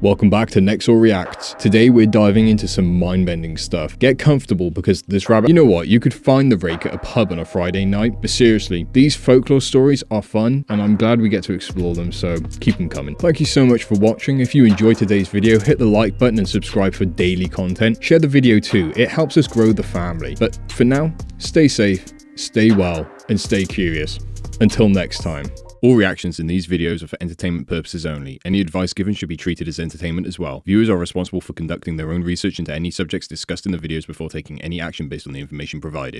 Welcome back to Nexor Reacts. Today we're diving into some mind-bending stuff. Get comfortable because this rabbit... You know what, you could find the rake at a pub on a Friday night, but seriously, these folklore stories are fun and I'm glad we get to explore them, so keep them coming. Thank you so much for watching. If you enjoyed today's video, hit the like button and subscribe for daily content. Share the video too, it helps us grow the family. But for now, stay safe, stay well, and stay curious. Until next time. All reactions in these videos are for entertainment purposes only. Any advice given should be treated as entertainment as well. Viewers are responsible for conducting their own research into any subjects discussed in the videos before taking any action based on the information provided.